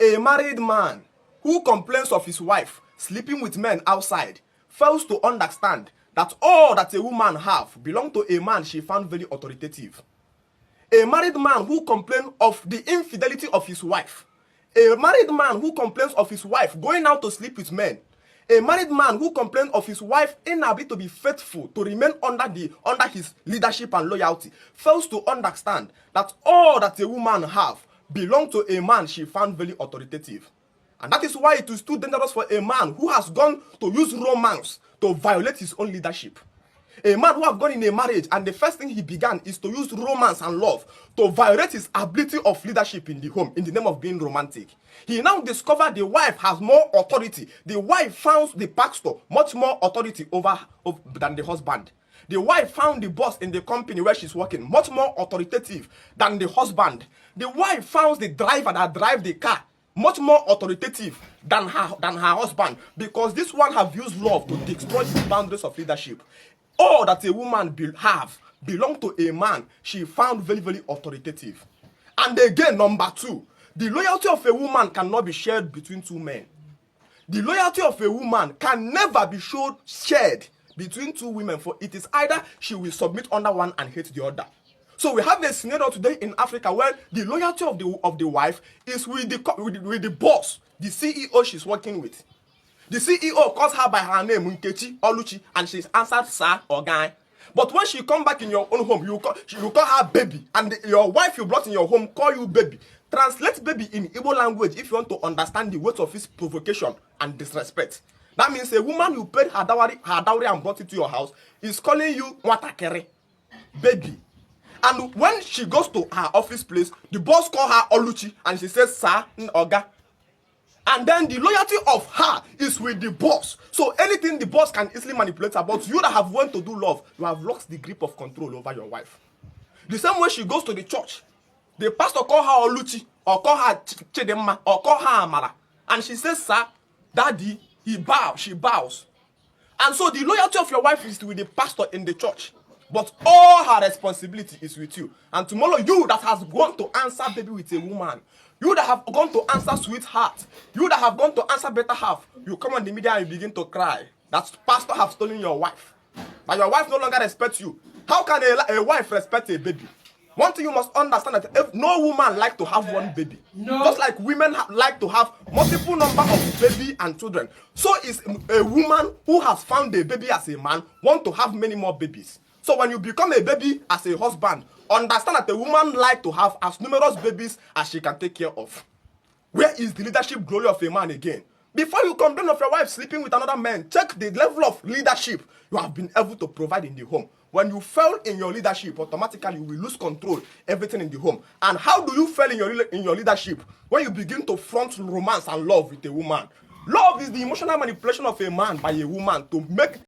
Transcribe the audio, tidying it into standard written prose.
A married man who complains of his wife sleeping with men outside fails to understand that all that a woman have belong to a man she found very authoritative. A married man who complains of the infidelity of his wife. A married man who complains of his wife going out to sleep with men. A married man who complains of his wife inability to be faithful, to remain under his leadership and loyalty, fails to understand that all that a woman have belong to a man she found very authoritative. And that is why it is too dangerous for a man who has gone to use romance to violate his own leadership. A man who has gone in a marriage and the first thing he began is to use romance and love to violate his ability of leadership in the home in the name of being romantic. He now discovered the wife has more authority. The wife found the pastor much more authority over than the husband. The wife found the boss in the company where she's working much more authoritative than the husband. The wife found the driver that drives the car much more authoritative than her husband, because this one have used love to destroy the boundaries of leadership. All that a woman have belong to a man she found very, very authoritative. And again, number two, the loyalty of a woman cannot be shared between two men. The loyalty of a woman can never be shared between two women, for it is either she will submit under one and hate the other. So we have a scenario today in Africa where the loyalty of the wife is with the boss, the CEO she's working with. The CEO calls her by her name, Nkechi Oluchi, and she's answered sir or guy. But when she come back in your own home, you call her baby, and your wife you brought in your home call you baby. Translate baby in Igbo language if you want to understand the weight of his provocation and disrespect. That means a woman who paid her dowry and brought it to your house is calling you watakere, baby. And when she goes to her office place, the boss call her Oluchi and she says sir, oga. And then the loyalty of her is with the boss. So anything the boss can easily manipulate about you that have went to do love, you have lost the grip of control over your wife. The same way she goes to the church, the pastor call her Oluchi, or call her Chidemma, or call her Amara. And she says, sir, daddy, he bows, she bows. And so the loyalty of your wife is with the pastor in the church. But all her responsibility is with you. And tomorrow, you that has gone to answer baby with a woman, you that have gone to answer sweetheart, you that have gone to answer better half, you come on the media and you begin to cry that pastor have stolen your wife. That your wife no longer respects you. How can a wife respect a baby? One thing you must understand that if no woman like to have one baby. No. Just like women like to have multiple number of baby and children. So is a woman who has found a baby as a man want to have many more babies. So when you become a baby as a husband, understand that a woman like to have as numerous babies as she can take care of. Where is the leadership glory of a man again? Before you complain of your wife sleeping with another man, check the level of leadership you have been able to provide in the home. When you fail in your leadership, automatically you will lose control everything in the home. And how do you fail in your leadership? When you begin to front romance and love with a woman. Love is the emotional manipulation of a man by a woman to make